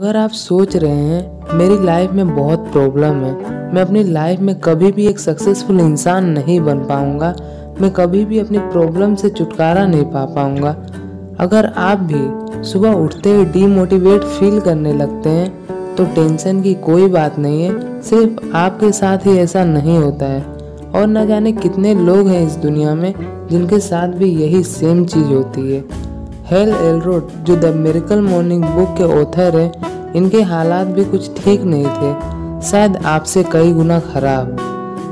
अगर आप सोच रहे हैं मेरी लाइफ में बहुत प्रॉब्लम है, मैं अपनी लाइफ में कभी भी एक सक्सेसफुल इंसान नहीं बन पाऊंगा, मैं कभी भी अपनी प्रॉब्लम से छुटकारा नहीं पा पाऊंगा। अगर आप भी सुबह उठते ही डीमोटिवेट फील करने लगते हैं तो टेंशन की कोई बात नहीं है, सिर्फ आपके साथ ही ऐसा नहीं होता है और न जाने कितने लोग हैं इस दुनिया में जिनके साथ भी यही सेम चीज़ होती है। हेल एलरोड जो द मिरेकल मॉर्निंग बुक के ऑथर हैं, इनके हालात भी कुछ ठीक नहीं थे, शायद आपसे कई गुना खराब।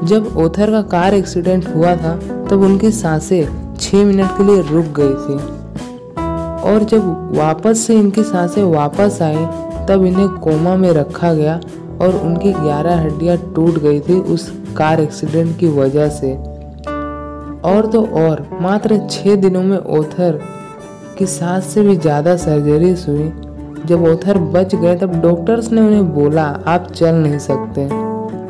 जब ऑथर का कार एक्सीडेंट हुआ था तब उनकी सांसें 6 मिनट के लिए रुक गई थी और जब वापस से इनकी सांसें वापस आई तब इन्हें कोमा में रखा गया और उनकी 11 हड्डियां टूट गई थी उस कार एक्सीडेंट की वजह से। और तो और मात्र 6 दिनों में ऑथर की 7 से भी ज़्यादा सर्जरीज हुई। जब ऑथर बच गए तब डॉक्टर्स ने उन्हें बोला आप चल नहीं सकते,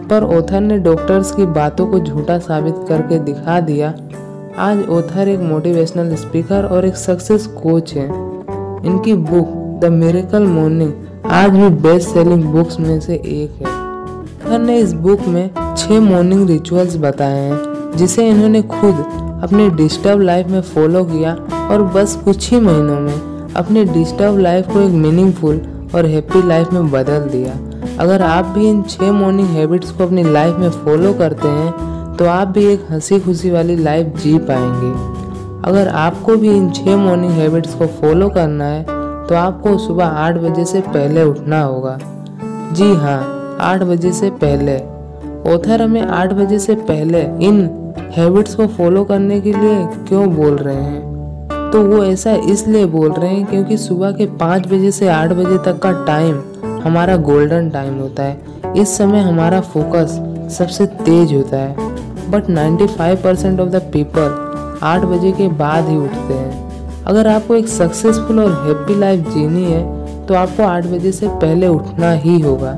पर ऑथर ने डॉक्टर्स की बातों को झूठा साबित करके दिखा दिया। आज ऑथर एक मोटिवेशनल स्पीकर और एक सक्सेस कोच है। इनकी बुक द मिरेकल मॉर्निंग आज भी बेस्ट सेलिंग बुक्स में से एक है। ऑथर ने इस बुक में 6 मॉर्निंग रिचुअल्स बताए हैं जिसे इन्होंने खुद अपनी डिस्टर्ब लाइफ में फॉलो किया और बस कुछ ही महीनों में अपनी डिस्टर्ब लाइफ को एक मीनिंगफुल और हैप्पी लाइफ में बदल दिया। अगर आप भी इन 6 मॉर्निंग हैबिट्स को अपनी लाइफ में फॉलो करते हैं तो आप भी एक हंसी खुशी वाली लाइफ जी पाएंगे। अगर आपको भी इन 6 मॉर्निंग हैबिट्स को फॉलो करना है तो आपको सुबह 8 बजे से पहले उठना होगा। जी हाँ, 8 बजे से पहले। ऑथर हमें 8 बजे से पहले इन हैबिट्स को फॉलो करने के लिए क्यों बोल रहे हैं? तो वो ऐसा इसलिए बोल रहे हैं क्योंकि सुबह के 5 बजे से 8 बजे तक का टाइम हमारा गोल्डन टाइम होता है। इस समय हमारा फोकस सबसे तेज होता है। बट 95% ऑफ द पीपल 8 बजे के बाद ही उठते हैं। अगर आपको एक सक्सेसफुल और हैप्पी लाइफ जीनी है तो आपको 8 बजे से पहले उठना ही होगा।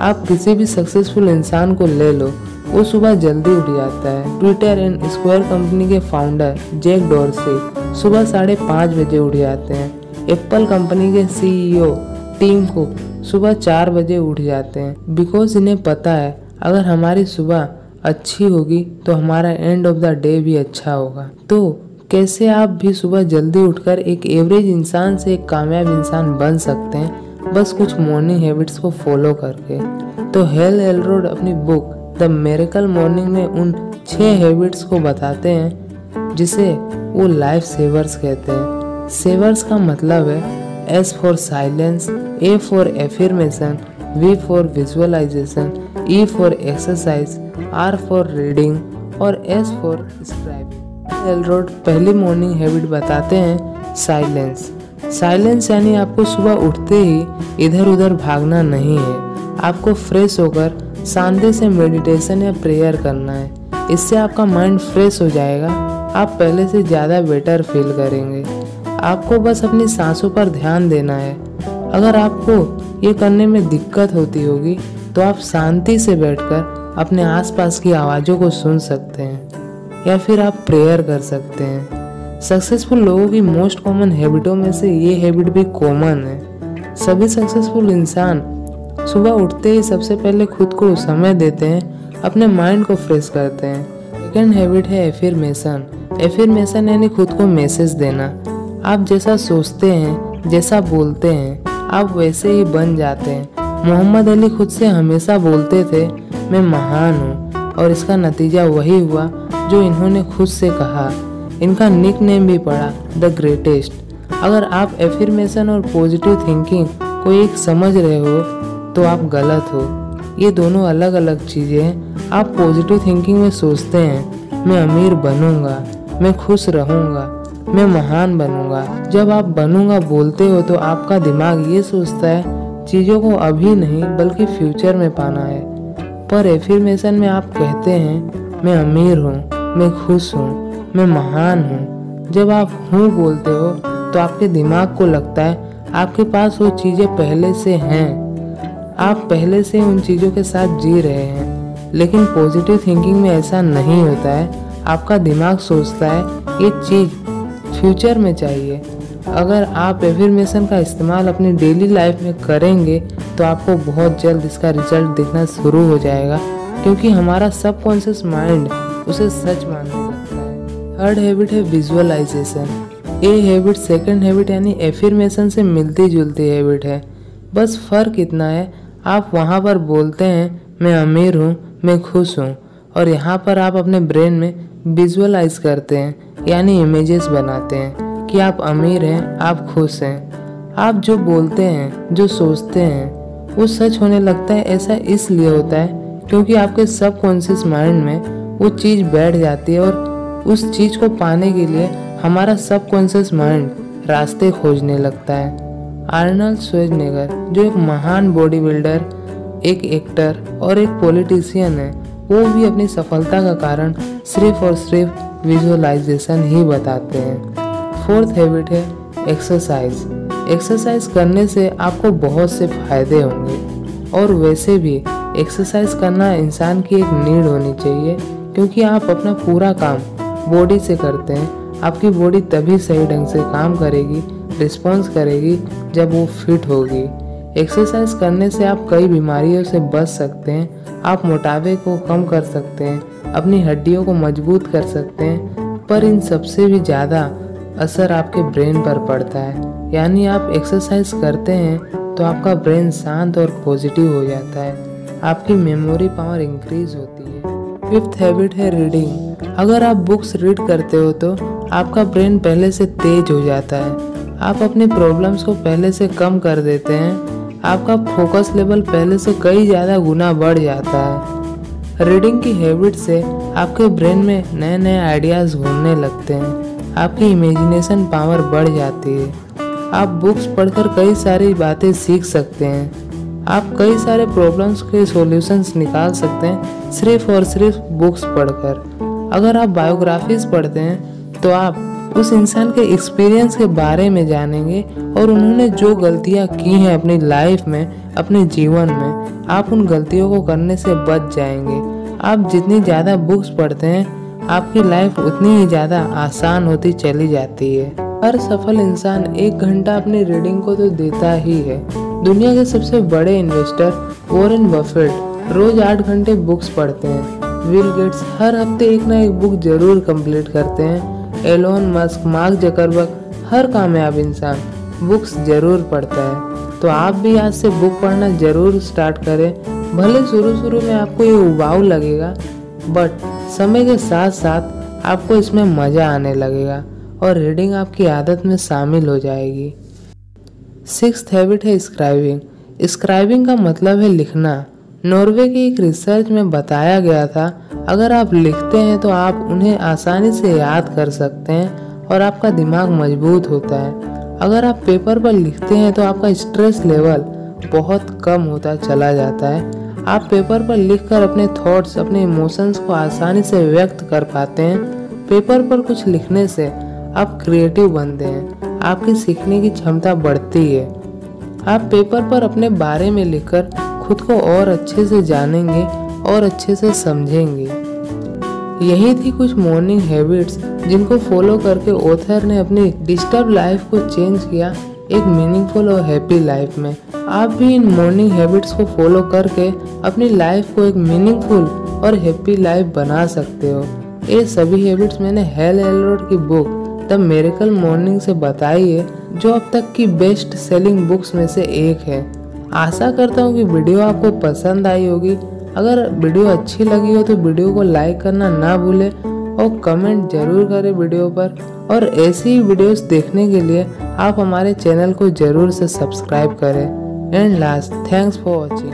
आप किसी भी सक्सेसफुल इंसान को ले लो, वो सुबह जल्दी उठ जाता है। ट्विटर एंड स्क्वायर कंपनी के फाउंडर जैक डॉर्सी सुबह 5:30 बजे उठ जाते हैं। एप्पल कंपनी के CEO टीम कुक सुबह 4 बजे उठ जाते हैं। बिकॉज इन्हें पता है अगर हमारी सुबह अच्छी होगी तो हमारा एंड ऑफ द डे भी अच्छा होगा। तो कैसे आप भी सुबह जल्दी उठकर एक एवरेज इंसान से एक कामयाब इंसान बन सकते हैं, बस कुछ मॉर्निंग हैबिट्स को फॉलो करके। तो हेल एलरोड अपनी बुक द मिरेकल मॉर्निंग में उन 6 हैबिट्स को बताते हैं जिसे वो लाइफ सेवर्स कहते हैं। सेवर्स का मतलब है S for silence, A for affirmation, V for visualisation, E for exercise, R for reading और S फॉर स्क्राइबिंग। एलरोड पहली मॉर्निंग हैबिट बताते हैं साइलेंस। साइलेंस यानी आपको सुबह उठते ही इधर उधर भागना नहीं है। आपको फ्रेश होकर शांति से मेडिटेशन या प्रेयर करना है। इससे आपका माइंड फ्रेश हो जाएगा, आप पहले से ज़्यादा बेटर फील करेंगे। आपको बस अपनी सांसों पर ध्यान देना है। अगर आपको ये करने में दिक्कत होती होगी तो आप शांति से बैठकर अपने आसपास की आवाज़ों को सुन सकते हैं या फिर आप प्रेयर कर सकते हैं। सक्सेसफुल लोगों की मोस्ट कॉमन हैबिटों में से ये हैबिट भी कॉमन है। सभी सक्सेसफुल इंसान सुबह उठते ही सबसे पहले खुद को समय देते हैं, अपने माइंड को फ्रेश करते हैं। सेकेंड हैबिट है एफर्मेशन। एफर्मेशन यानी खुद को मैसेज देना। आप जैसा सोचते हैं, जैसा बोलते हैं, आप वैसे ही बन जाते हैं। मोहम्मद अली खुद से हमेशा बोलते थे मैं महान हूँ और इसका नतीजा वही हुआ जो इन्होंने खुद से कहा। इनका निक नेम भी पड़ा द ग्रेटेस्ट। अगर आप एफर्मेशन और पॉजिटिव थिंकिंग को एक समझ रहे हो तो आप गलत हो। ये दोनों अलग अलग चीज़ें हैं। आप पॉजिटिव थिंकिंग में सोचते हैं मैं अमीर बनूंगा, मैं खुश रहूंगा, मैं महान बनूंगा। जब आप बनूंगा बोलते हो तो आपका दिमाग ये सोचता है चीज़ों को अभी नहीं बल्कि फ्यूचर में पाना है। पर एफर्मेशन में आप कहते हैं मैं अमीर हूँ, मैं खुश हूँ, मैं महान हूँ। जब आप हूँ बोलते हो तो आपके दिमाग को लगता है आपके पास वो चीज़ें पहले से हैं, आप पहले से उन चीज़ों के साथ जी रहे हैं। लेकिन पॉजिटिव थिंकिंग में ऐसा नहीं होता है। आपका दिमाग सोचता है ये चीज़ फ्यूचर में चाहिए। अगर आप एफर्मेशन का इस्तेमाल अपनी डेली लाइफ में करेंगे तो आपको बहुत जल्द इसका रिजल्ट दिखना शुरू हो जाएगा, क्योंकि हमारा सबकॉन्शियस माइंड उसे सच मानने लगता है। थर्ड हैबिट है विजुअलाइजेशन। ये हैबिट सेकंड हैबिट यानी एफर्मेशन से मिलती जुलती हैबिट है। बस फ़र्क इतना है, आप वहाँ पर बोलते हैं मैं अमीर हूँ, मैं खुश हूँ, और यहाँ पर आप अपने ब्रेन में विजुअलाइज करते हैं यानी इमेजेस बनाते हैं कि आप अमीर हैं, आप खुश हैं। आप जो बोलते हैं, जो सोचते हैं, वो सच होने लगता है। ऐसा इसलिए होता है क्योंकि आपके सबकॉन्शियस माइंड में वो चीज़ बैठ जाती है, और उस चीज़ को पाने के लिए हमारा सबकॉन्शियस माइंड रास्ते खोजने लगता है। आर्नल्ड श्वार्ज़नेगर, जो एक महान बॉडी बिल्डर, एक एक्टर और एक पॉलिटिशियन है, वो भी अपनी सफलता का कारण सिर्फ और सिर्फ विजुअलाइजेशन ही बताते हैं। फोर्थ हैबिट है एक्सरसाइज। एक्सरसाइज करने से आपको बहुत से फायदे होंगे, और वैसे भी एक्सरसाइज करना इंसान की एक नीड होनी चाहिए, क्योंकि आप अपना पूरा काम बॉडी से करते हैं। आपकी बॉडी तभी सही ढंग से काम करेगी, रिस्पॉन्स करेगी, जब वो फिट होगी। एक्सरसाइज करने से आप कई बीमारियों से बच सकते हैं। आप मोटापे को कम कर सकते हैं, अपनी हड्डियों को मजबूत कर सकते हैं, पर इन सबसे भी ज़्यादा असर आपके ब्रेन पर पड़ता है। यानी आप एक्सरसाइज करते हैं तो आपका ब्रेन शांत और पॉजिटिव हो जाता है, आपकी मेमोरी पावर इंक्रीज होती है। फिफ्थ हैबिट है रीडिंग। अगर आप बुक्स रीड करते हो तो आपका ब्रेन पहले से तेज हो जाता है, आप अपने प्रॉब्लम्स को पहले से कम कर देते हैं, आपका फोकस लेवल पहले से कई ज़्यादा गुना बढ़ जाता है। रीडिंग की हैबिट से आपके ब्रेन में नए नए आइडियाज़ घूमने लगते हैं, आपकी इमेजिनेशन पावर बढ़ जाती है। आप बुक्स पढ़कर कई सारी बातें सीख सकते हैं, आप कई सारे प्रॉब्लम्स के सॉल्यूशंस निकाल सकते हैं सिर्फ और सिर्फ बुक्स पढ़कर। अगर आप बायोग्राफीज पढ़ते हैं तो आप उस इंसान के एक्सपीरियंस के बारे में जानेंगे, और उन्होंने जो गलतियां की हैं अपनी लाइफ में, अपने जीवन में, आप उन गलतियों को करने से बच जाएंगे। आप जितनी ज़्यादा बुक्स पढ़ते हैं आपकी लाइफ उतनी ही ज़्यादा आसान होती चली जाती है। हर सफल इंसान 1 घंटा अपनी रीडिंग को तो देता ही है। दुनिया के सबसे बड़े इन्वेस्टर वॉरेन बफेट रोज 8 घंटे बुक्स पढ़ते हैं। बिल गेट्स हर हफ्ते एक ना एक बुक जरूर कंप्लीट करते हैं। एलोन मस्क, मार्क जकरबर्ग, हर कामयाब इंसान बुक्स जरूर पढ़ता है। तो आप भी आज से बुक पढ़ना जरूर स्टार्ट करें। भले शुरू में आपको ये उबाऊ लगेगा, बट समय के साथ साथ आपको इसमें मज़ा आने लगेगा और रीडिंग आपकी आदत में शामिल हो जाएगी। सिक्स्थ हैबिट है स्क्राइबिंग। स्क्राइबिंग का मतलब है लिखना। नॉर्वे की एक रिसर्च में बताया गया था, अगर आप लिखते हैं तो आप उन्हें आसानी से याद कर सकते हैं और आपका दिमाग मजबूत होता है। अगर आप पेपर पर लिखते हैं तो आपका स्ट्रेस लेवल बहुत कम होता चला जाता है। आप पेपर पर लिखकर अपने थॉट्स, अपने इमोशंस को आसानी से व्यक्त कर पाते हैं। पेपर पर कुछ लिखने से आप क्रिएटिव बनते हैं, आपकी सीखने की क्षमता बढ़ती है। आप पेपर पर अपने बारे में लिखकर खुद को और अच्छे से जानेंगे और अच्छे से समझेंगे। यही थी कुछ मॉर्निंग हैबिट्स जिनको फॉलो करके ऑथर ने अपनी डिस्टर्ब लाइफ को चेंज किया एक मीनिंगफुल और हैप्पी लाइफ में। आप भी इन मॉर्निंग हैबिट्स को फॉलो करके अपनी लाइफ को एक मीनिंगफुल और हैप्पी लाइफ बना सकते हो। ये सभी हैबिट्स मैंने हेल एलरोड की बुक द मिरेकल मॉर्निंग से बताई है, जो अब तक की बेस्ट सेलिंग बुक्स में से एक है। आशा करता हूँ कि वीडियो आपको पसंद आई होगी। अगर वीडियो अच्छी लगी हो तो वीडियो को लाइक करना ना भूलें और कमेंट जरूर करें वीडियो पर। और ऐसी ही वीडियोस देखने के लिए आप हमारे चैनल को जरूर से सब्सक्राइब करें। And last, thanks for watching.